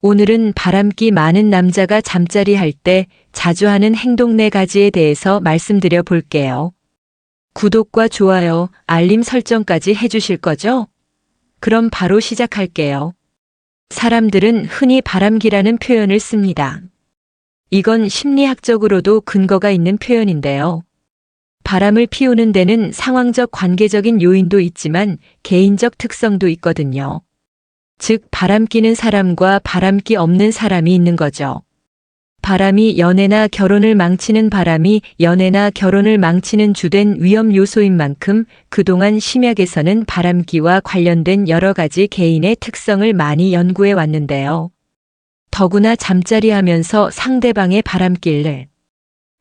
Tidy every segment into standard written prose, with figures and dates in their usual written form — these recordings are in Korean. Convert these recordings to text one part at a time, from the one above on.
오늘은 바람기 많은 남자가 잠자리 할 때 자주 하는 행동 4가지에 대해서 말씀드려 볼게요. 구독과 좋아요, 알림 설정까지 해주실 거죠? 그럼 바로 시작할게요. 사람들은 흔히 바람기라는 표현을 씁니다. 이건 심리학적으로도 근거가 있는 표현인데요. 바람을 피우는 데는 상황적 관계적인 요인도 있지만 개인적 특성도 있거든요. 즉, 바람기는 사람과 바람기 없는 사람이 있는 거죠. 바람이 연애나 결혼을 망치는 바람이 연애나 결혼을 망치는 주된 위험 요소인 만큼 그동안 심리학에서는 바람기와 관련된 여러 가지 개인의 특성을 많이 연구해 왔는데요. 더구나 잠자리 하면서 상대방의 바람기를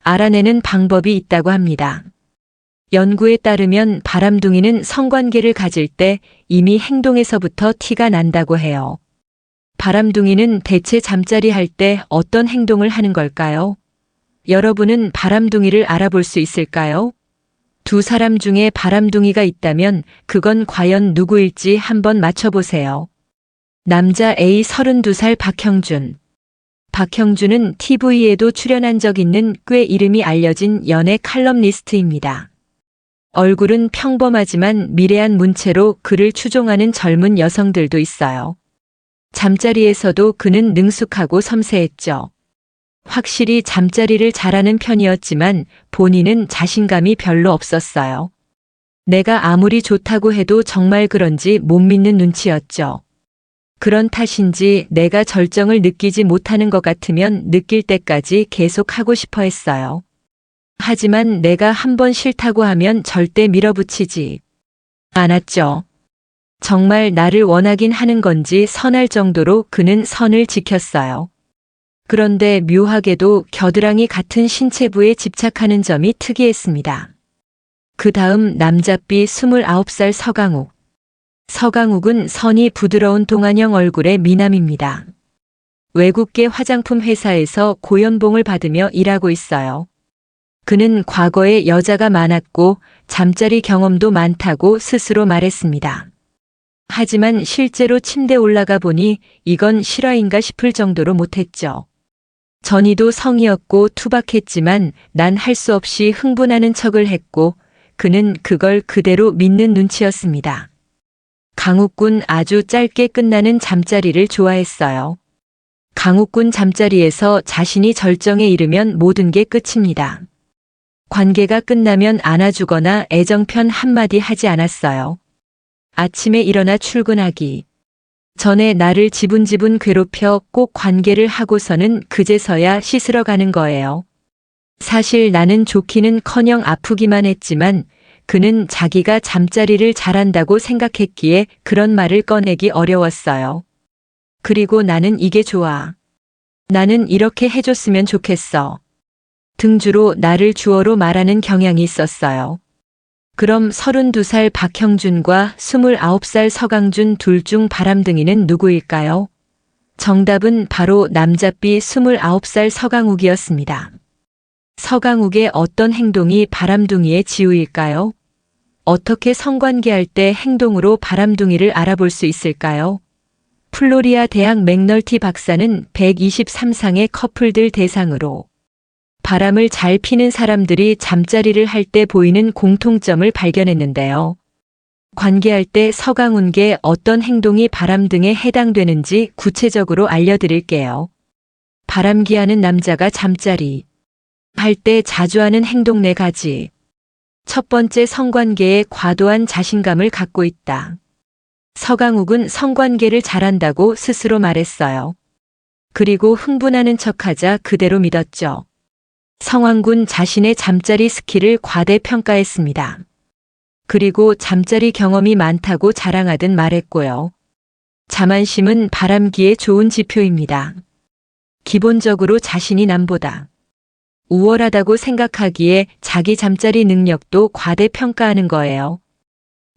알아내는 방법이 있다고 합니다. 연구에 따르면 바람둥이는 성관계를 가질 때 이미 행동에서부터 티가 난다고 해요. 바람둥이는 대체 잠자리 할 때 어떤 행동을 하는 걸까요? 여러분은 바람둥이를 알아볼 수 있을까요? 두 사람 중에 바람둥이가 있다면 그건 과연 누구일지 한번 맞춰보세요. 남자 A 32살 박형준. 박형준은 TV에도 출연한 적 있는 꽤 이름이 알려진 연애 칼럼니스트입니다. 얼굴은 평범하지만 미래한 문체로 그를 추종하는 젊은 여성들도 있어요. 잠자리에서도 그는 능숙하고 섬세했죠. 확실히 잠자리를 잘하는 편이었지만 본인은 자신감이 별로 없었어요. 내가 아무리 좋다고 해도 정말 그런지 못 믿는 눈치였죠. 그런 탓인지 내가 절정을 느끼지 못하는 것 같으면 느낄 때까지 계속 하고 싶어 했어요. 하지만 내가 한번 싫다고 하면 절대 밀어붙이지 않았죠. 정말 나를 원하긴 하는 건지 선할 정도로 그는 선을 지켰어요. 그런데 묘하게도 겨드랑이 같은 신체부에 집착하는 점이 특이했습니다. 그 다음 남자 B 29살 서강욱. 서강욱은 선이 부드러운 동안형 얼굴의 미남입니다. 외국계 화장품 회사에서 고연봉을 받으며 일하고 있어요. 그는 과거에 여자가 많았고 잠자리 경험도 많다고 스스로 말했습니다. 하지만 실제로 침대에 올라가 보니 이건 실화인가 싶을 정도로 못했죠. 전이도 성이었고 투박했지만 난 할 수 없이 흥분하는 척을 했고 그는 그걸 그대로 믿는 눈치였습니다. 강욱군 아주 짧게 끝나는 잠자리를 좋아했어요. 강욱군 잠자리에서 자신이 절정에 이르면 모든 게 끝입니다. 관계가 끝나면 안아주거나 애정편 한마디 하지 않았어요. 아침에 일어나 출근하기 전에 나를 지분지분 괴롭혀 꼭 관계를 하고서는 그제서야 씻으러 가는 거예요. 사실 나는 좋기는커녕 아프기만 했지만 그는 자기가 잠자리를 잘한다고 생각했기에 그런 말을 꺼내기 어려웠어요. 그리고 나는 이게 좋아. 나는 이렇게 해줬으면 좋겠어. 등주로 나를 주어로 말하는 경향이 있었어요. 그럼 32살 박형준과 29살 서강준 둘 중 바람둥이는 누구일까요? 정답은 바로 남자 B 29살 서강욱이었습니다. 서강욱의 어떤 행동이 바람둥이의 징후일까요? 어떻게 성관계할 때 행동으로 바람둥이를 알아볼 수 있을까요? 플로리아 대학 맥널티 박사는 123상의 커플들 대상으로 바람을 잘 피는 사람들이 잠자리를 할 때 보이는 공통점을 발견했는데요. 관계할 때 서강욱의 어떤 행동이 바람둥이에 해당되는지 구체적으로 알려드릴게요. 바람기하는 남자가 잠자리 할 때 자주 하는 행동 4가지. 첫 번째, 성관계에 과도한 자신감을 갖고 있다. 서강욱은 성관계를 잘한다고 스스로 말했어요. 그리고 흥분하는 척하자 그대로 믿었죠. 서강욱은 자신의 잠자리 스킬을 과대평가했습니다. 그리고 잠자리 경험이 많다고 자랑하듯 말했고요. 자만심은 바람기에 좋은 지표입니다. 기본적으로 자신이 남보다 우월하다고 생각하기에 자기 잠자리 능력도 과대평가하는 거예요.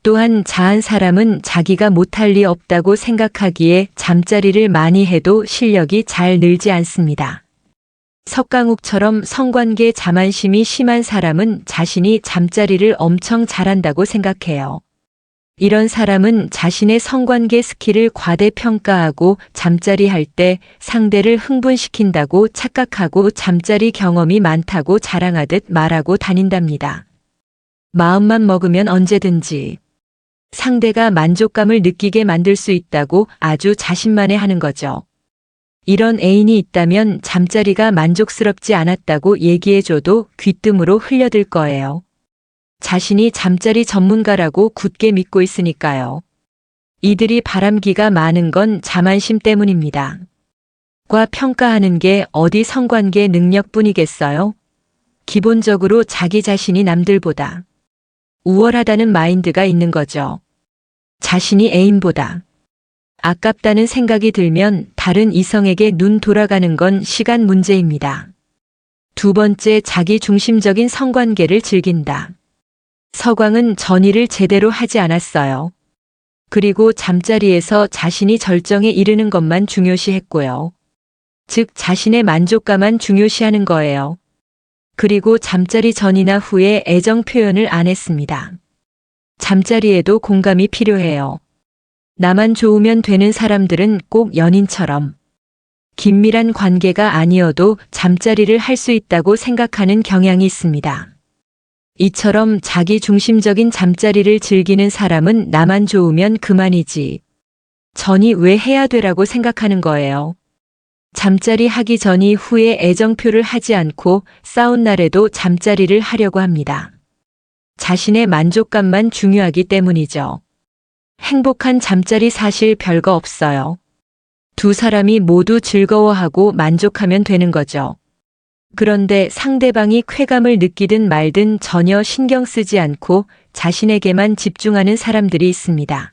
또한 자한 사람은 자기가 못할 리 없다고 생각하기에 잠자리를 많이 해도 실력이 잘 늘지 않습니다. 서강욱처럼 성관계 자만심이 심한 사람은 자신이 잠자리를 엄청 잘한다고 생각해요. 이런 사람은 자신의 성관계 스킬을 과대평가하고 잠자리 할 때 상대를 흥분시킨다고 착각하고 잠자리 경험이 많다고 자랑하듯 말하고 다닌답니다. 마음만 먹으면 언제든지 상대가 만족감을 느끼게 만들 수 있다고 아주 자신만해하는 거죠. 이런 애인이 있다면 잠자리가 만족스럽지 않았다고 얘기해줘도 귀뜸으로 흘려들 거예요. 자신이 잠자리 전문가라고 굳게 믿고 있으니까요. 이들이 바람기가 많은 건 자만심 때문입니다. 과 평가하는 게 어디 성관계 능력뿐이겠어요? 기본적으로 자기 자신이 남들보다 우월하다는 마인드가 있는 거죠. 자신이 애인보다 아깝다는 생각이 들면 다른 이성에게 눈 돌아가는 건 시간 문제입니다. 두 번째, 자기 중심적인 성관계를 즐긴다. 서광은 전의를 제대로 하지 않았어요. 그리고 잠자리에서 자신이 절정에 이르는 것만 중요시했고요. 즉 자신의 만족감만 중요시하는 거예요. 그리고 잠자리 전이나 후에 애정 표현을 안 했습니다. 잠자리에도 공감이 필요해요. 나만 좋으면 되는 사람들은 꼭 연인처럼 긴밀한 관계가 아니어도 잠자리를 할 수 있다고 생각하는 경향이 있습니다. 이처럼 자기 중심적인 잠자리를 즐기는 사람은 나만 좋으면 그만이지. 전이 왜 해야 되라고 생각하는 거예요. 잠자리 하기 전이 후에 애정표를 하지 않고 싸운 날에도 잠자리를 하려고 합니다. 자신의 만족감만 중요하기 때문이죠. 행복한 잠자리 사실 별거 없어요. 두 사람이 모두 즐거워하고 만족하면 되는 거죠. 그런데 상대방이 쾌감을 느끼든 말든 전혀 신경 쓰지 않고 자신에게만 집중하는 사람들이 있습니다.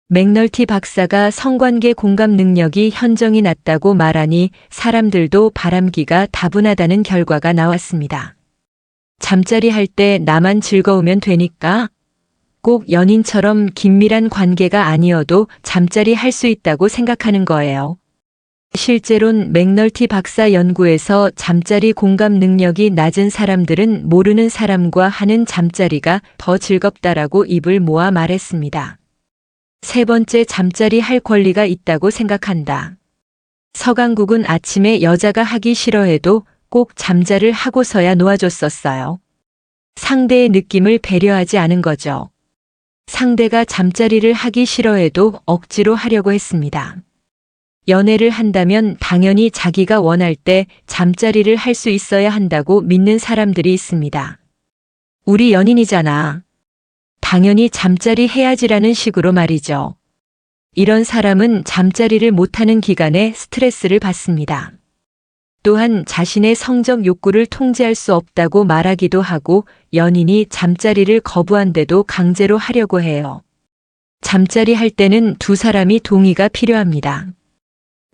맥널티 박사가 성관계 공감 능력이 현정이 낮다고 말하니 사람들도 바람기가 다분하다는 결과가 나왔습니다. 잠자리 할 때 나만 즐거우면 되니까 꼭 연인처럼 긴밀한 관계가 아니어도 잠자리 할 수 있다고 생각하는 거예요. 실제론 맥널티 박사 연구에서 잠자리 공감 능력이 낮은 사람들은 모르는 사람과 하는 잠자리가 더 즐겁다라고 입을 모아 말했습니다. 세 번째, 잠자리 할 권리가 있다고 생각한다. 서강국은 아침에 여자가 하기 싫어해도 꼭 잠자를 하고서야 놓아줬었어요. 상대의 느낌을 배려하지 않은 거죠. 상대가 잠자리를 하기 싫어해도 억지로 하려고 했습니다. 연애를 한다면 당연히 자기가 원할 때 잠자리를 할 수 있어야 한다고 믿는 사람들이 있습니다. 우리 연인이잖아. 당연히 잠자리 해야지라는 식으로 말이죠. 이런 사람은 잠자리를 못하는 기간에 스트레스를 받습니다. 또한 자신의 성적 욕구를 통제할 수 없다고 말하기도 하고 연인이 잠자리를 거부한데도 강제로 하려고 해요. 잠자리 할 때는 두 사람이 동의가 필요합니다.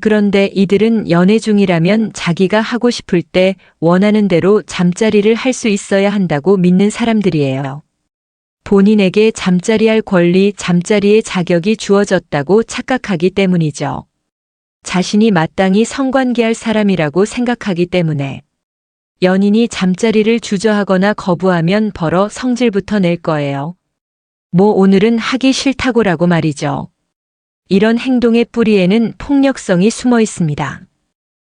그런데 이들은 연애 중이라면 자기가 하고 싶을 때 원하는 대로 잠자리를 할 수 있어야 한다고 믿는 사람들이에요. 본인에게 잠자리할 권리, 잠자리의 자격이 주어졌다고 착각하기 때문이죠. 자신이 마땅히 성관계할 사람이라고 생각하기 때문에 연인이 잠자리를 주저하거나 거부하면 벌어 성질부터 낼 거예요. 뭐 오늘은 하기 싫다고라고 말이죠. 이런 행동의 뿌리에는 폭력성이 숨어 있습니다.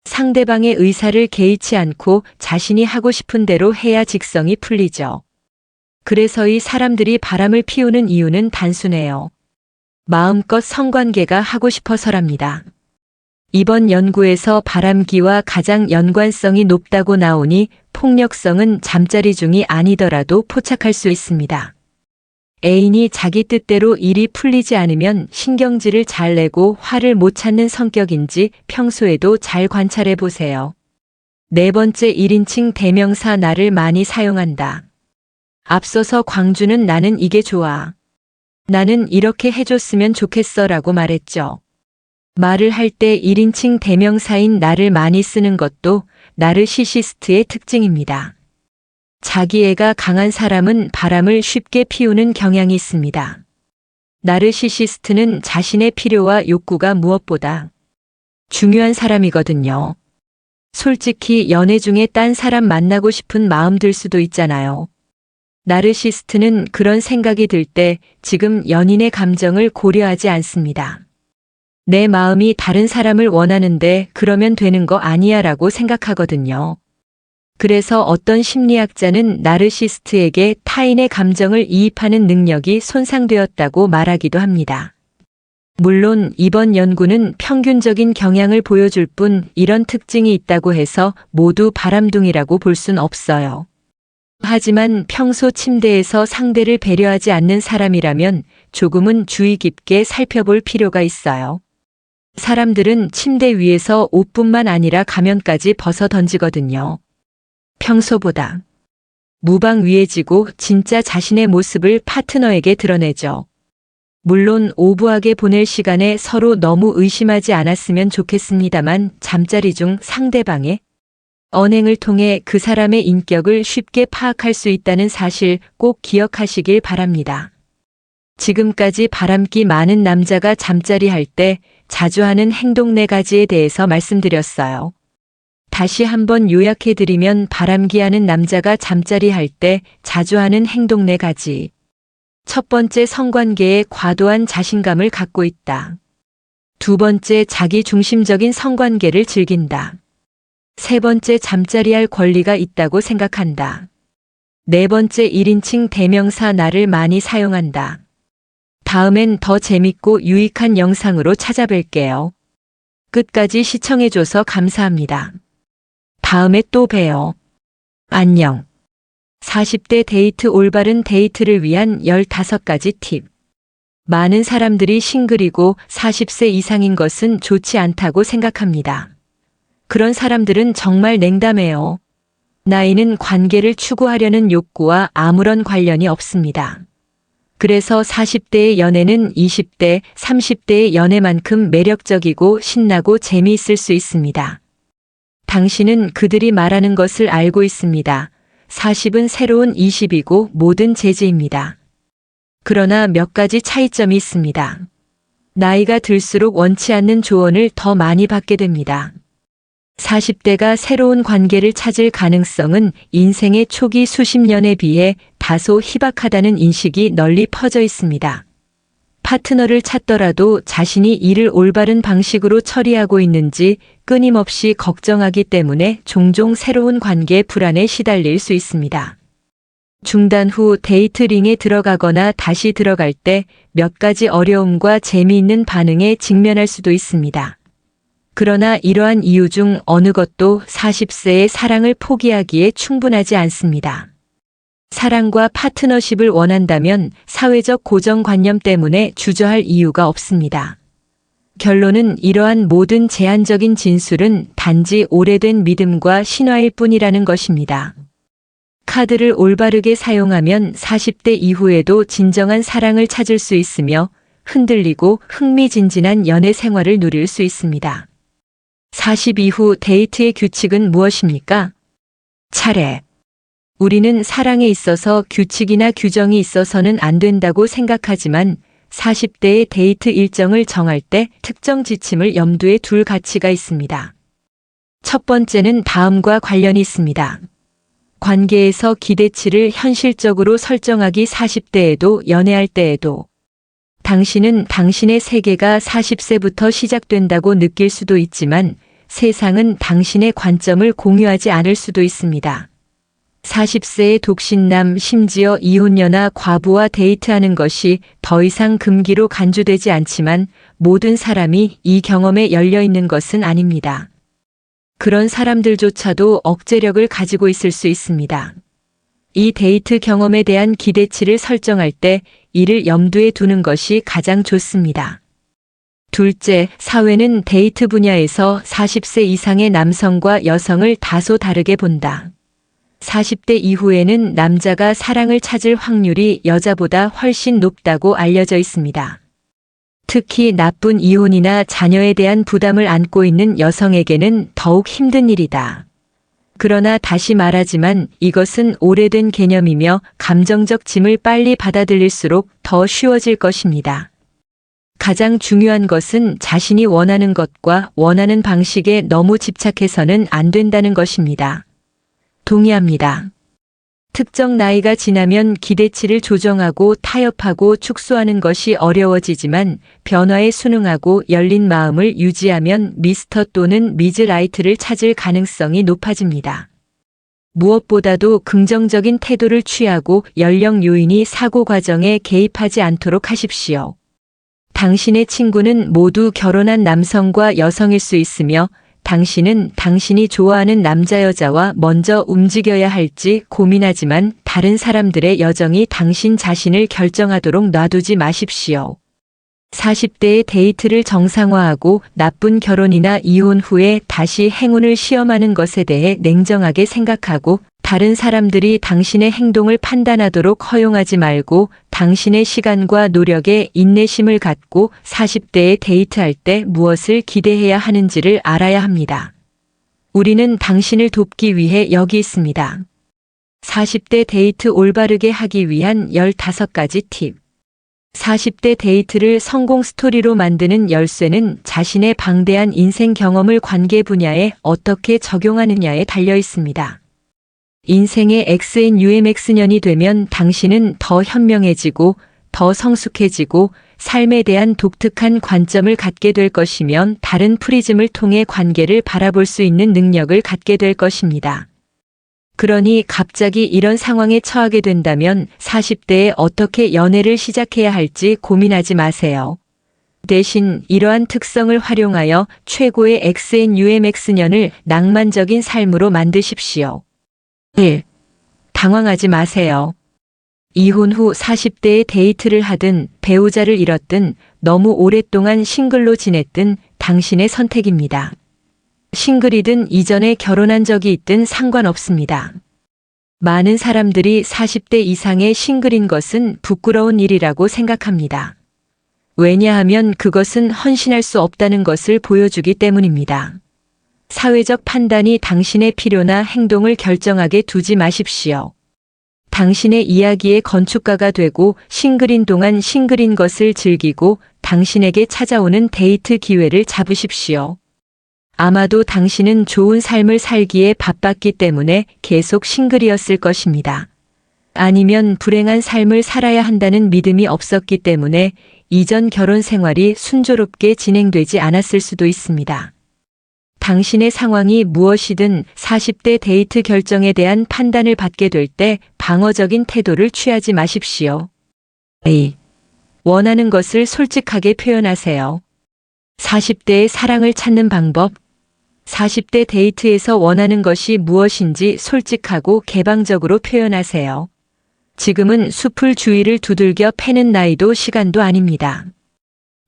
상대방의 의사를 개의치 않고 자신이 하고 싶은 대로 해야 직성이 풀리죠. 그래서 이 사람들이 바람을 피우는 이유는 단순해요. 마음껏 성관계가 하고 싶어서랍니다. 이번 연구에서 바람기와 가장 연관성이 높다고 나오니 폭력성은 잠자리 중이 아니더라도 포착할 수 있습니다. 애인이 자기 뜻대로 일이 풀리지 않으면 신경질을 잘 내고 화를 못 찾는 성격인지 평소에도 잘 관찰해 보세요. 네 번째, 1인칭 대명사 나를 많이 사용한다. 앞서서 광주는 나는 이게 좋아. 나는 이렇게 해줬으면 좋겠어 라고 말했죠. 말을 할 때 1인칭 대명사인 나를 많이 쓰는 것도 나르시시스트의 특징입니다. 자기애가 강한 사람은 바람을 쉽게 피우는 경향이 있습니다. 나르시시스트는 자신의 필요와 욕구가 무엇보다 중요한 사람이거든요. 솔직히 연애 중에 딴 사람 만나고 싶은 마음 들 수도 있잖아요. 나르시스트는 그런 생각이 들 때 지금 연인의 감정을 고려하지 않습니다. 내 마음이 다른 사람을 원하는데 그러면 되는 거 아니야 라고 생각하거든요. 그래서 어떤 심리학자는 나르시스트에게 타인의 감정을 이입하는 능력이 손상되었다고 말하기도 합니다. 물론 이번 연구는 평균적인 경향을 보여줄 뿐 이런 특징이 있다고 해서 모두 바람둥이라고 볼 순 없어요. 하지만 평소 침대에서 상대를 배려하지 않는 사람이라면 조금은 주의 깊게 살펴볼 필요가 있어요. 사람들은 침대 위에서 옷뿐만 아니라 가면까지 벗어 던지거든요. 평소보다 무방위해지고 진짜 자신의 모습을 파트너에게 드러내죠. 물론 오부하게 보낼 시간에 서로 너무 의심하지 않았으면 좋겠습니다만 잠자리 중 상대방의 언행을 통해 그 사람의 인격을 쉽게 파악할 수 있다는 사실 꼭 기억하시길 바랍니다. 지금까지 바람기 많은 남자가 잠자리 할 때 자주 하는 행동 4가지에 대해서 말씀드렸어요. 다시 한번 요약해드리면 바람기하는 남자가 잠자리 할 때 자주 하는 행동 4가지. 첫 번째, 성관계에 과도한 자신감을 갖고 있다. 두 번째, 자기 중심적인 성관계를 즐긴다. 세 번째, 잠자리할 권리가 있다고 생각한다. 네 번째, 1인칭 대명사 나를 많이 사용한다. 다음엔 더 재밌고 유익한 영상으로 찾아뵐게요. 끝까지 시청해줘서 감사합니다. 다음에 또 봬요. 안녕. 40대 데이트 올바른 데이트를 위한 15가지 팁. 많은 사람들이 싱글이고 40세 이상인 것은 좋지 않다고 생각합니다. 그런 사람들은 정말 냉담해요. 나이는 관계를 추구하려는 욕구와 아무런 관련이 없습니다. 그래서 40대의 연애는 20대, 30대의 연애만큼 매력적이고 신나고 재미있을 수 있습니다. 당신은 그들이 말하는 것을 알고 있습니다. 40은 새로운 20이고 모든 재즈입니다. 그러나 몇 가지 차이점이 있습니다. 나이가 들수록 원치 않는 조언을 더 많이 받게 됩니다. 40대가 새로운 관계를 찾을 가능성은 인생의 초기 수십 년에 비해 다소 희박하다는 인식이 널리 퍼져 있습니다. 파트너를 찾더라도 자신이 이를 올바른 방식으로 처리하고 있는지 끊임없이 걱정하기 때문에 종종 새로운 관계 불안에 시달릴 수 있습니다. 중단 후 데이트 링에 들어가거나 다시 들어갈 때 몇 가지 어려움과 재미있는 반응에 직면할 수도 있습니다. 그러나 이러한 이유 중 어느 것도 40세의 사랑을 포기하기에 충분하지 않습니다. 사랑과 파트너십을 원한다면 사회적 고정관념 때문에 주저할 이유가 없습니다. 결론은 이러한 모든 제한적인 진술은 단지 오래된 믿음과 신화일 뿐이라는 것입니다. 카드를 올바르게 사용하면 40대 이후에도 진정한 사랑을 찾을 수 있으며 흔들리고 흥미진진한 연애 생활을 누릴 수 있습니다. 40 이후 데이트의 규칙은 무엇입니까? 차례. 우리는 사랑에 있어서 규칙이나 규정이 있어서는 안 된다고 생각하지만 40대의 데이트 일정을 정할 때 특정 지침을 염두에 둘 가치가 있습니다. 첫 번째는 다음과 관련이 있습니다. 관계에서 기대치를 현실적으로 설정하기. 40대에도 연애할 때에도 당신은 당신의 세계가 40세부터 시작된다고 느낄 수도 있지만 세상은 당신의 관점을 공유하지 않을 수도 있습니다. 40세의 독신남, 심지어 이혼녀나 과부와 데이트하는 것이 더 이상 금기로 간주되지 않지만 모든 사람이 이 경험에 열려 있는 것은 아닙니다. 그런 사람들조차도 억제력을 가지고 있을 수 있습니다. 이 데이트 경험에 대한 기대치를 설정할 때 이를 염두에 두는 것이 가장 좋습니다. 둘째, 사회는 데이트 분야에서 40세 이상의 남성과 여성을 다소 다르게 본다. 40대 이후에는 남자가 사랑을 찾을 확률이 여자보다 훨씬 높다고 알려져 있습니다. 특히 나쁜 이혼이나 자녀에 대한 부담을 안고 있는 여성에게는 더욱 힘든 일이다. 그러나 다시 말하지만 이것은 오래된 개념이며 감정적 짐을 빨리 받아들일수록 더 쉬워질 것입니다. 가장 중요한 것은 자신이 원하는 것과 원하는 방식에 너무 집착해서는 안 된다는 것입니다. 동의합니다. 특정 나이가 지나면 기대치를 조정하고 타협하고 축소하는 것이 어려워지지만 변화에 순응하고 열린 마음을 유지하면 미스터 또는 미즈 라이트를 찾을 가능성이 높아집니다. 무엇보다도 긍정적인 태도를 취하고 연령 요인이 사고 과정에 개입하지 않도록 하십시오. 당신의 친구는 모두 결혼한 남성과 여성일 수 있으며 당신은 당신이 좋아하는 남자 여자와 먼저 움직여야 할지 고민하지만 다른 사람들의 여정이 당신 자신을 결정하도록 놔두지 마십시오. 40대의 데이트를 정상화하고 나쁜 결혼이나 이혼 후에 다시 행운을 시험하는 것에 대해 냉정하게 생각하고 다른 사람들이 당신의 행동을 판단하도록 허용하지 말고 당신의 시간과 노력에 인내심을 갖고 40대에 데이트할 때 무엇을 기대해야 하는지를 알아야 합니다. 우리는 당신을 돕기 위해 여기 있습니다. 40대 데이트 올바르게 하기 위한 15가지 팁. 40대 데이트를 성공 스토리로 만드는 열쇠는 자신의 방대한 인생 경험을 관계 분야에 어떻게 적용하느냐에 달려 있습니다. 인생의 XNUMX년이 되면 당신은 더 현명해지고 더 성숙해지고 삶에 대한 독특한 관점을 갖게 될 것이며 다른 프리즘을 통해 관계를 바라볼 수 있는 능력을 갖게 될 것입니다. 그러니 갑자기 이런 상황에 처하게 된다면 40대에 어떻게 연애를 시작해야 할지 고민하지 마세요. 대신 이러한 특성을 활용하여 최고의 XNUMX년을 낭만적인 삶으로 만드십시오. 1. 당황하지 마세요. 이혼 후 40대에 데이트를 하든 배우자를 잃었든 너무 오랫동안 싱글로 지냈든 당신의 선택입니다. 싱글이든 이전에 결혼한 적이 있든 상관없습니다. 많은 사람들이 40대 이상의 싱글인 것은 부끄러운 일이라고 생각합니다. 왜냐하면 그것은 헌신할 수 없다는 것을 보여주기 때문입니다. 사회적 판단이 당신의 필요나 행동을 결정하게 두지 마십시오. 당신의 이야기의 건축가가 되고 싱글인 동안 싱글인 것을 즐기고 당신에게 찾아오는 데이트 기회를 잡으십시오. 아마도 당신은 좋은 삶을 살기에 바빴기 때문에 계속 싱글이었을 것입니다. 아니면 불행한 삶을 살아야 한다는 믿음이 없었기 때문에 이전 결혼 생활이 순조롭게 진행되지 않았을 수도 있습니다. 당신의 상황이 무엇이든 40대 데이트 결정에 대한 판단을 받게 될 때 방어적인 태도를 취하지 마십시오. A. 원하는 것을 솔직하게 표현하세요. 40대의 사랑을 찾는 방법. 40대 데이트에서 원하는 것이 무엇인지 솔직하고 개방적으로 표현하세요. 지금은 숲을 주위를 두들겨 패는 나이도 시간도 아닙니다.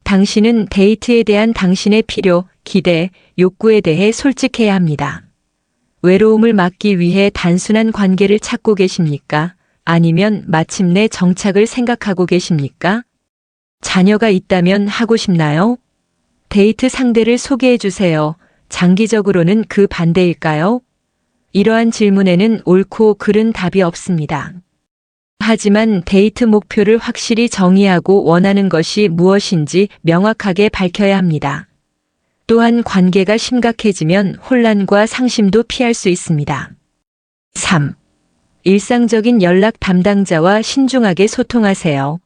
당신은 데이트에 대한 당신의 필요, 기대, 욕구에 대해 솔직해야 합니다. 외로움을 막기 위해 단순한 관계를 찾고 계십니까? 아니면 마침내 정착을 생각하고 계십니까? 자녀가 있다면 하고 싶나요? 데이트 상대를 소개해 주세요. 장기적으로는 그 반대일까요? 이러한 질문에는 옳고 그른 답이 없습니다. 하지만 데이트 목표를 확실히 정의하고 원하는 것이 무엇인지 명확하게 밝혀야 합니다. 또한 관계가 심각해지면 혼란과 상심도 피할 수 있습니다. 3. 일상적인 연락 담당자와 신중하게 소통하세요.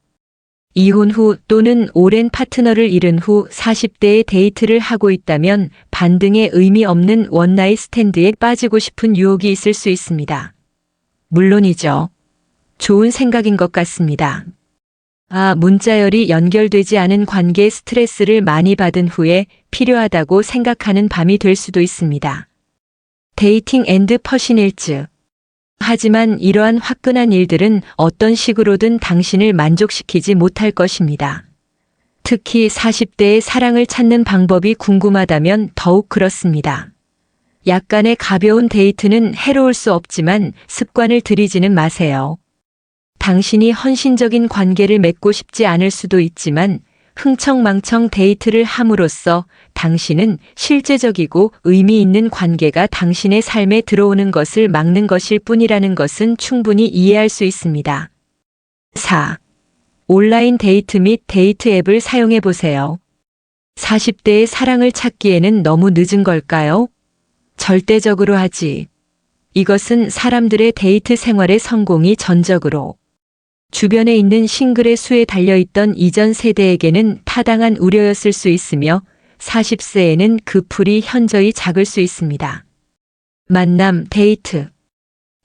이혼 후 또는 오랜 파트너를 잃은 후 40대의 데이트를 하고 있다면 반등의 의미 없는 원나잇 스탠드에 빠지고 싶은 유혹이 있을 수 있습니다. 물론이죠. 좋은 생각인 것 같습니다. 문자열이 연결되지 않은 관계 스트레스를 많이 받은 후에 필요하다고 생각하는 밤이 될 수도 있습니다. 데이팅 앤드 퍼시닐즈. 하지만 이러한 화끈한 일들은 어떤 식으로든 당신을 만족시키지 못할 것입니다. 특히 40대의 사랑을 찾는 방법이 궁금하다면 더욱 그렇습니다. 약간의 가벼운 데이트는 해로울 수 없지만 습관을 들이지는 마세요. 당신이 헌신적인 관계를 맺고 싶지 않을 수도 있지만 흥청망청 데이트를 함으로써 당신은 실제적이고 의미 있는 관계가 당신의 삶에 들어오는 것을 막는 것일 뿐이라는 것은 충분히 이해할 수 있습니다. 4. 온라인 데이트 및 데이트 앱을 사용해 보세요. 40대의 사랑을 찾기에는 너무 늦은 걸까요? 절대적으로 하지. 이것은 사람들의 데이트 생활의 성공이 전적으로 주변에 있는 싱글의 수에 달려있던 이전 세대에게는 타당한 우려였을 수 있으며 40세에는 그 풀이 현저히 작을 수 있습니다. 만남, 데이트.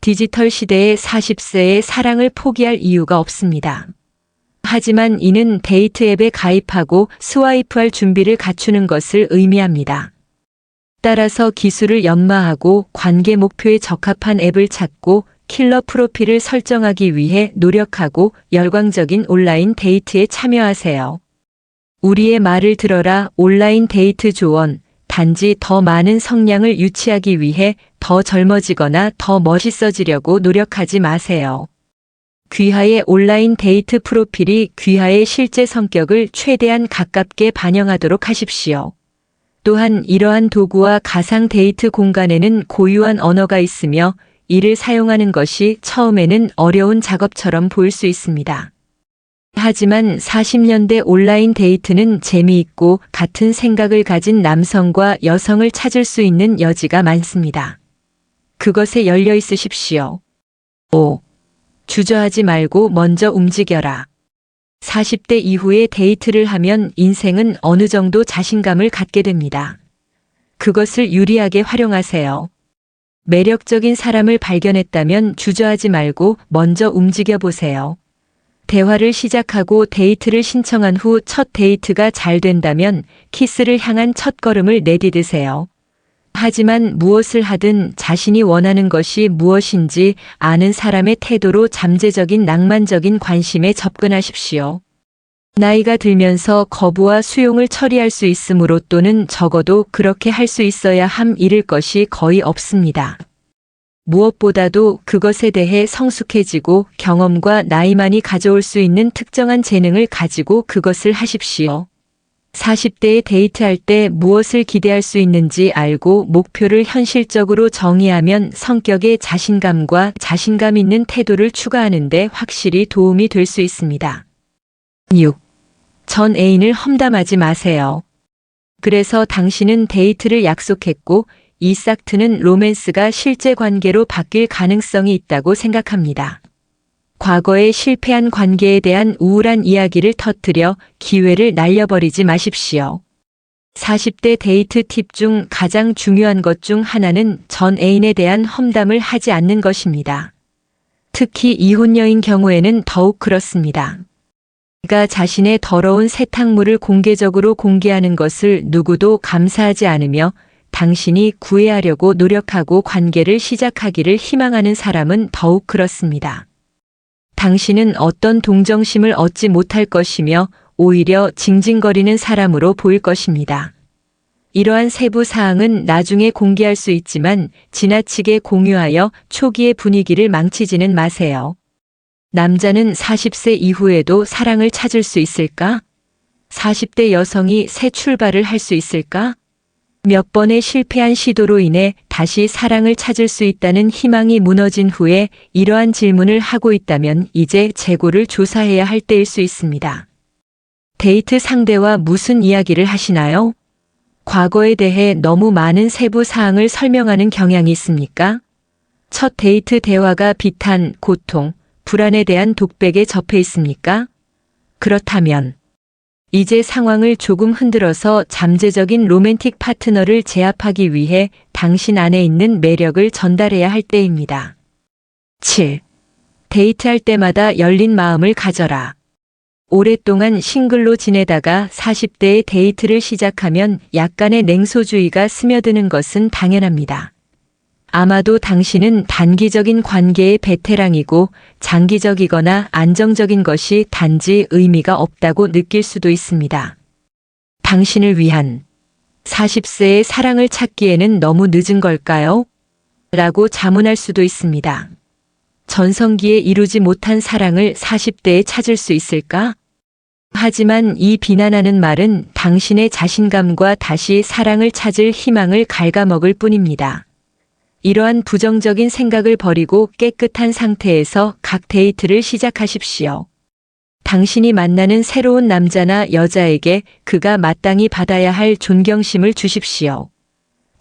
디지털 시대의 40세의 사랑을 포기할 이유가 없습니다. 하지만 이는 데이트 앱에 가입하고 스와이프할 준비를 갖추는 것을 의미합니다. 따라서 기술을 연마하고 관계 목표에 적합한 앱을 찾고 킬러 프로필을 설정하기 위해 노력하고 열광적인 온라인 데이트에 참여하세요. 우리의 말을 들어라. 온라인 데이트 조언. 단지 더 많은 성량을 유치하기 위해 더 젊어지거나 더 멋있어지려고 노력하지 마세요. 귀하의 온라인 데이트 프로필이 귀하의 실제 성격을 최대한 가깝게 반영하도록 하십시오. 또한 이러한 도구와 가상 데이트 공간에는 고유한 언어가 있으며 이를 사용하는 것이 처음에는 어려운 작업처럼 보일 수 있습니다. 하지만 40년대 온라인 데이트는 재미있고 같은 생각을 가진 남성과 여성을 찾을 수 있는 여지가 많습니다. 그것에 열려 있으십시오. 5. 주저하지 말고 먼저 움직여라. 40대 이후에 데이트를 하면 인생은 어느 정도 자신감을 갖게 됩니다. 그것을 유리하게 활용하세요. 매력적인 사람을 발견했다면 주저하지 말고 먼저 움직여 보세요. 대화를 시작하고 데이트를 신청한 후 첫 데이트가 잘 된다면 키스를 향한 첫걸음을 내디디세요. 하지만 무엇을 하든 자신이 원하는 것이 무엇인지 아는 사람의 태도로 잠재적인 낭만적인 관심에 접근하십시오. 나이가 들면서 거부와 수용을 처리할 수 있으므로 또는 적어도 그렇게 할 수 있어야 함 잃을 것이 거의 없습니다. 무엇보다도 그것에 대해 성숙해지고 경험과 나이만이 가져올 수 있는 특정한 재능을 가지고 그것을 하십시오. 40대에 데이트할 때 무엇을 기대할 수 있는지 알고 목표를 현실적으로 정의하면 성격의 자신감과 자신감 있는 태도를 추가하는 데 확실히 도움이 될 수 있습니다. 6. 전 애인을 험담하지 마세요. 그래서 당신은 데이트를 약속했고 이 싹트는 로맨스가 실제 관계로 바뀔 가능성이 있다고 생각합니다. 과거에 실패한 관계에 대한 우울한 이야기를 터뜨려 기회를 날려버리지 마십시오. 40대 데이트 팁 중 가장 중요한 것 중 하나는 전 애인에 대한 험담을 하지 않는 것입니다. 특히 이혼녀인 경우에는 더욱 그렇습니다. 그가 자신의 더러운 세탁물을 공개적으로 공개하는 것을 누구도 감사하지 않으며 당신이 구애하려고 노력하고 관계를 시작하기를 희망하는 사람은 더욱 그렇습니다. 당신은 어떤 동정심을 얻지 못할 것이며 오히려 징징거리는 사람으로 보일 것입니다. 이러한 세부 사항은 나중에 공개할 수 있지만 지나치게 공유하여 초기의 분위기를 망치지는 마세요. 남자는 40세 이후에도 사랑을 찾을 수 있을까? 40대 여성이 새 출발을 할 수 있을까? 몇 번의 실패한 시도로 인해 다시 사랑을 찾을 수 있다는 희망이 무너진 후에 이러한 질문을 하고 있다면 이제 재고를 조사해야 할 때일 수 있습니다. 데이트 상대와 무슨 이야기를 하시나요? 과거에 대해 너무 많은 세부 사항을 설명하는 경향이 있습니까? 첫 데이트 대화가 비탄, 고통, 불안에 대한 독백에 접해 있습니까? 그렇다면 이제 상황을 조금 흔들어서 잠재적인 로맨틱 파트너를 제압하기 위해 당신 안에 있는 매력을 전달해야 할 때입니다. 7. 데이트할 때마다 열린 마음을 가져라. 오랫동안 싱글로 지내다가 40대의 데이트를 시작하면 약간의 냉소주의가 스며드는 것은 당연합니다. 아마도 당신은 단기적인 관계의 베테랑이고 장기적이거나 안정적인 것이 단지 의미가 없다고 느낄 수도 있습니다. 당신을 위한 40세의 사랑을 찾기에는 너무 늦은 걸까요? 라고 자문할 수도 있습니다. 전성기에 이루지 못한 사랑을 40대에 찾을 수 있을까? 하지만 이 비난하는 말은 당신의 자신감과 다시 사랑을 찾을 희망을 갉아먹을 뿐입니다. 이러한 부정적인 생각을 버리고 깨끗한 상태에서 각 데이트를 시작하십시오. 당신이 만나는 새로운 남자나 여자에게 그가 마땅히 받아야 할 존경심을 주십시오.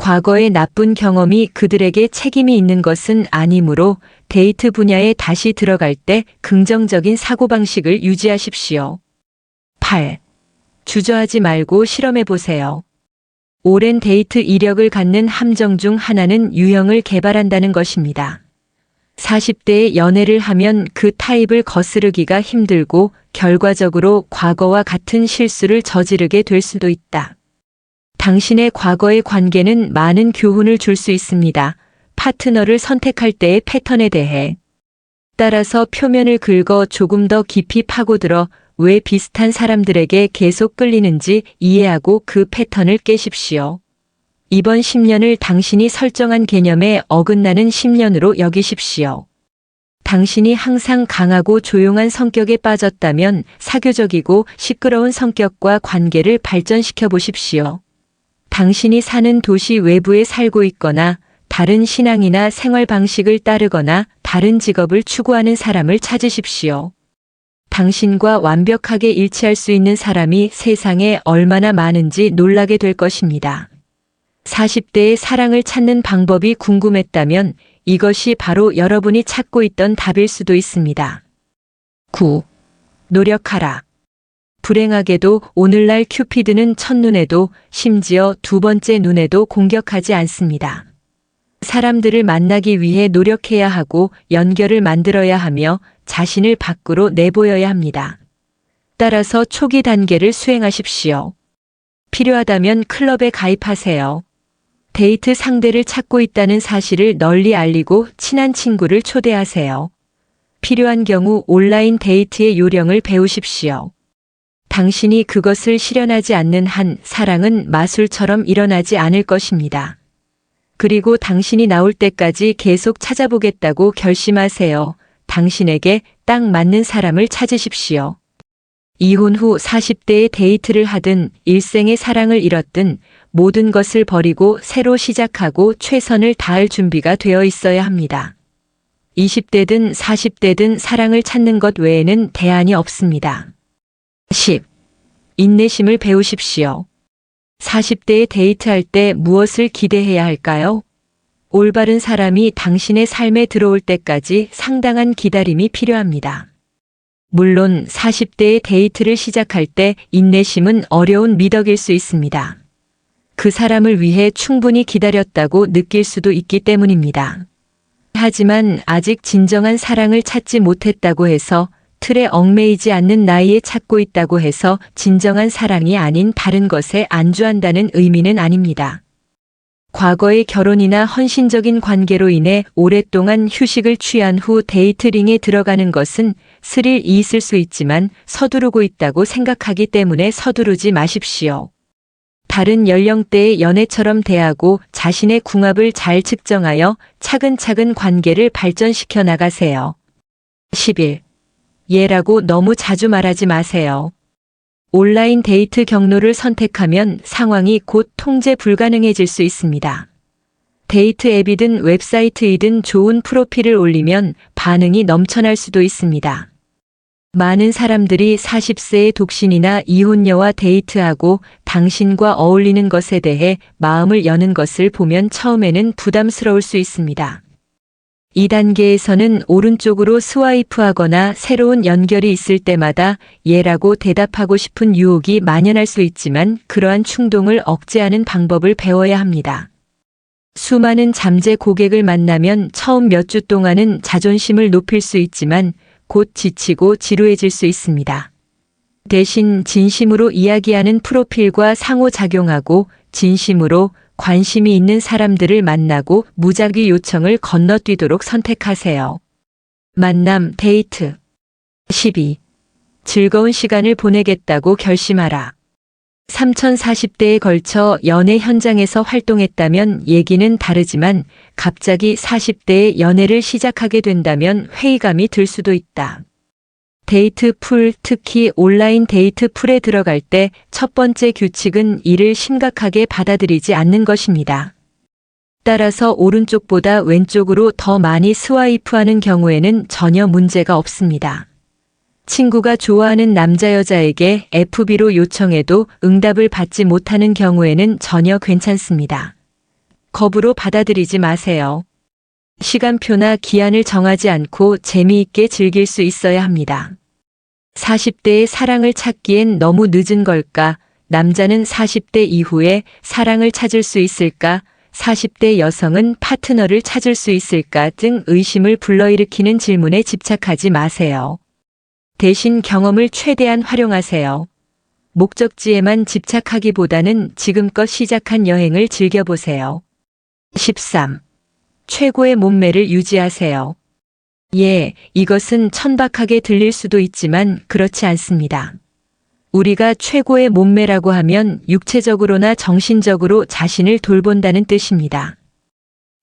과거의 나쁜 경험이 그들에게 책임이 있는 것은 아니므로 데이트 분야에 다시 들어갈 때 긍정적인 사고방식을 유지하십시오. 8. 주저하지 말고 실험해 보세요. 오랜 데이트 이력을 갖는 함정 중 하나는 유형을 개발한다는 것입니다. 40대에 연애를 하면 그 타입을 거스르기가 힘들고 결과적으로 과거와 같은 실수를 저지르게 될 수도 있다. 당신의 과거의 관계는 많은 교훈을 줄 수 있습니다. 파트너를 선택할 때의 패턴에 대해. 따라서 표면을 긁어 조금 더 깊이 파고들어 왜 비슷한 사람들에게 계속 끌리는지 이해하고 그 패턴을 깨십시오. 이번 10년을 당신이 설정한 개념에 어긋나는 10년으로 여기십시오. 당신이 항상 강하고 조용한 성격에 빠졌다면 사교적이고 시끄러운 성격과 관계를 발전시켜 보십시오. 당신이 사는 도시 외부에 살고 있거나 다른 신앙이나 생활 방식을 따르거나 다른 직업을 추구하는 사람을 찾으십시오. 당신과 완벽하게 일치할 수 있는 사람이 세상에 얼마나 많은지 놀라게 될 것입니다. 40대의 사랑을 찾는 방법이 궁금했다면 이것이 바로 여러분이 찾고 있던 답일 수도 있습니다. 9. 노력하라. 불행하게도 오늘날 큐피드는 첫눈에도 심지어 두 번째 눈에도 공격하지 않습니다. 사람들을 만나기 위해 노력해야 하고 연결을 만들어야 하며 자신을 밖으로 내보여야 합니다. 따라서 초기 단계를 수행하십시오. 필요하다면 클럽에 가입하세요. 데이트 상대를 찾고 있다는 사실을 널리 알리고 친한 친구를 초대하세요. 필요한 경우 온라인 데이트의 요령을 배우십시오. 당신이 그것을 실현하지 않는 한 사랑은 마술처럼 일어나지 않을 것입니다. 그리고 당신이 나올 때까지 계속 찾아보겠다고 결심하세요. 당신에게 딱 맞는 사람을 찾으십시오. 이혼 후 40대에 데이트를 하든 일생의 사랑을 잃었든 모든 것을 버리고 새로 시작하고 최선을 다할 준비가 되어 있어야 합니다. 20대든 40대든 사랑을 찾는 것 외에는 대안이 없습니다. 10. 인내심을 배우십시오. 40대에 데이트할 때 무엇을 기대해야 할까요? 올바른 사람이 당신의 삶에 들어올 때까지 상당한 기다림이 필요합니다. 물론 40대의 데이트를 시작할 때 인내심은 어려운 미덕일 수 있습니다. 그 사람을 위해 충분히 기다렸다고 느낄 수도 있기 때문입니다. 하지만 아직 진정한 사랑을 찾지 못했다고 해서 틀에 얽매이지 않는 나이에 찾고 있다고 해서 진정한 사랑이 아닌 다른 것에 안주한다는 의미는 아닙니다. 과거의 결혼이나 헌신적인 관계로 인해 오랫동안 휴식을 취한 후 데이트링에 들어가는 것은 스릴이 있을 수 있지만 서두르고 있다고 생각하기 때문에 서두르지 마십시오. 다른 연령대의 연애처럼 대하고 자신의 궁합을 잘 측정하여 차근차근 관계를 발전시켜 나가세요. 11. 예라고 너무 자주 말하지 마세요. 온라인 데이트 경로를 선택하면 상황이 곧 통제 불가능해질 수 있습니다. 데이트 앱이든 웹사이트이든 좋은 프로필을 올리면 반응이 넘쳐날 수도 있습니다. 많은 사람들이 40세의 독신이나 이혼녀와 데이트하고 당신과 어울리는 것에 대해 마음을 여는 것을 보면 처음에는 부담스러울 수 있습니다. 이 단계에서는 오른쪽으로 스와이프하거나 새로운 연결이 있을 때마다 예라고 대답하고 싶은 유혹이 만연할 수 있지만 그러한 충동을 억제하는 방법을 배워야 합니다. 수많은 잠재 고객을 만나면 처음 몇 주 동안은 자존심을 높일 수 있지만 곧 지치고 지루해질 수 있습니다. 대신 진심으로 이야기하는 프로필과 상호작용하고 진심으로 관심이 있는 사람들을 만나고 무작위 요청을 건너뛰도록 선택하세요. 만남, 데이트. 12. 즐거운 시간을 보내겠다고 결심하라. 3040대에 걸쳐 연애 현장에서 활동했다면 얘기는 다르지만 갑자기 40대에 연애를 시작하게 된다면 회의감이 들 수도 있다. 데이트 풀, 특히 온라인 데이트 풀에 들어갈 때 첫 번째 규칙은 이를 심각하게 받아들이지 않는 것입니다. 따라서 오른쪽보다 왼쪽으로 더 많이 스와이프하는 경우에는 전혀 문제가 없습니다. 친구가 좋아하는 남자 여자에게 FB로 요청해도 응답을 받지 못하는 경우에는 전혀 괜찮습니다. 겁으로 받아들이지 마세요. 시간표나 기한을 정하지 않고 재미있게 즐길 수 있어야 합니다. 40대의 사랑을 찾기엔 너무 늦은 걸까? 남자는 40대 이후에 사랑을 찾을 수 있을까? 40대 여성은 파트너를 찾을 수 있을까? 등 의심을 불러일으키는 질문에 집착하지 마세요. 대신 경험을 최대한 활용하세요. 목적지에만 집착하기보다는 지금껏 시작한 여행을 즐겨보세요. 13. 최고의 몸매를 유지하세요. 예, 이것은 천박하게 들릴 수도 있지만 그렇지 않습니다. 우리가 최고의 몸매라고 하면 육체적으로나 정신적으로 자신을 돌본다는 뜻입니다.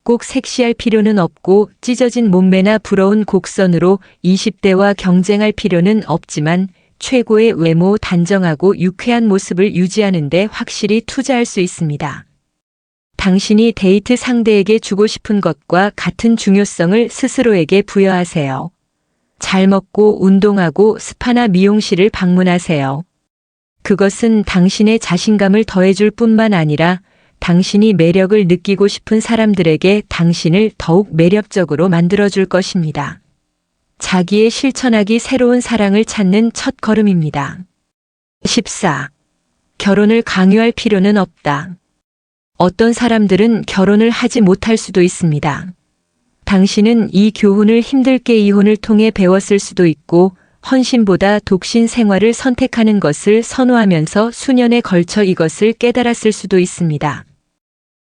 꼭 섹시할 필요는 없고 찢어진 몸매나 부러운 곡선으로 20대와 경쟁할 필요는 없지만 최고의 외모, 단정하고 유쾌한 모습을 유지하는 데 확실히 투자할 수 있습니다. 당신이 데이트 상대에게 주고 싶은 것과 같은 중요성을 스스로에게 부여하세요. 잘 먹고 운동하고 스파나 미용실을 방문하세요. 그것은 당신의 자신감을 더해줄 뿐만 아니라 당신이 매력을 느끼고 싶은 사람들에게 당신을 더욱 매력적으로 만들어줄 것입니다. 자기의 실천하기 새로운 사랑을 찾는 첫 걸음입니다. 14. 결혼을 강요할 필요는 없다. 어떤 사람들은 결혼을 하지 못할 수도 있습니다. 당신은 이 교훈을 힘들게 이혼을 통해 배웠을 수도 있고 헌신보다 독신 생활을 선택하는 것을 선호하면서 수년에 걸쳐 이것을 깨달았을 수도 있습니다.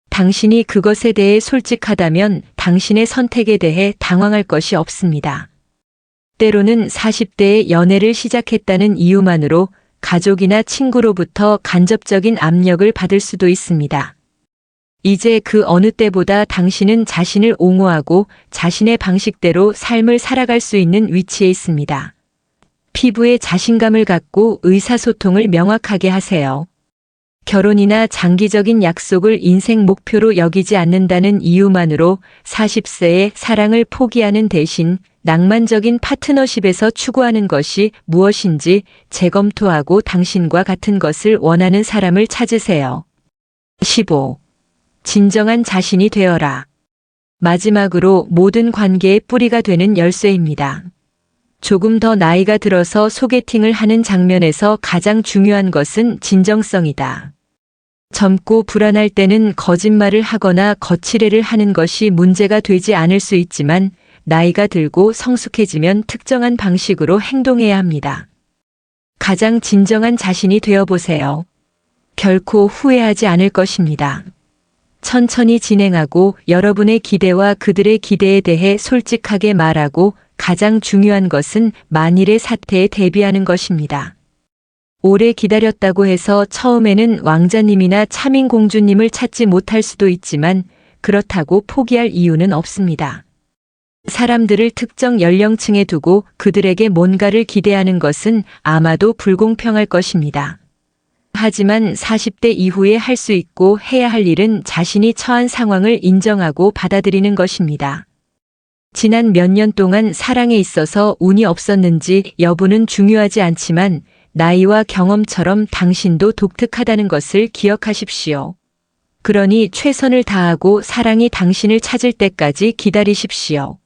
당신이 그것에 대해 솔직하다면 당신의 선택에 대해 당황할 것이 없습니다. 때로는 40대에 연애를 시작했다는 이유만으로 가족이나 친구로부터 간접적인 압력을 받을 수도 있습니다. 이제 그 어느 때보다 당신은 자신을 옹호하고 자신의 방식대로 삶을 살아갈 수 있는 위치에 있습니다. 피부에 자신감을 갖고 의사소통을 명확하게 하세요. 결혼이나 장기적인 약속을 인생 목표로 여기지 않는다는 이유만으로 40세의 사랑을 포기하는 대신 낭만적인 파트너십에서 추구하는 것이 무엇인지 재검토하고 당신과 같은 것을 원하는 사람을 찾으세요. 15. 진정한 자신이 되어라. 마지막으로 모든 관계의 뿌리가 되는 열쇠입니다. 조금 더 나이가 들어서 소개팅을 하는 장면에서 가장 중요한 것은 진정성이다. 젊고 불안할 때는 거짓말을 하거나 거칠애를 하는 것이 문제가 되지 않을 수 있지만 나이가 들고 성숙해지면 특정한 방식으로 행동해야 합니다. 가장 진정한 자신이 되어보세요. 결코 후회하지 않을 것입니다. 천천히 진행하고 여러분의 기대와 그들의 기대에 대해 솔직하게 말하고 가장 중요한 것은 만일의 사태에 대비하는 것입니다. 오래 기다렸다고 해서 처음에는 왕자님이나 차민공주님을 찾지 못할 수도 있지만 그렇다고 포기할 이유는 없습니다. 사람들을 특정 연령층에 두고 그들에게 뭔가를 기대하는 것은 아마도 불공평할 것입니다. 하지만 40대 이후에 할 수 있고 해야 할 일은 자신이 처한 상황을 인정하고 받아들이는 것입니다. 지난 몇 년 동안 사랑에 있어서 운이 없었는지 여부는 중요하지 않지만 나이와 경험처럼 당신도 독특하다는 것을 기억하십시오. 그러니 최선을 다하고 사랑이 당신을 찾을 때까지 기다리십시오.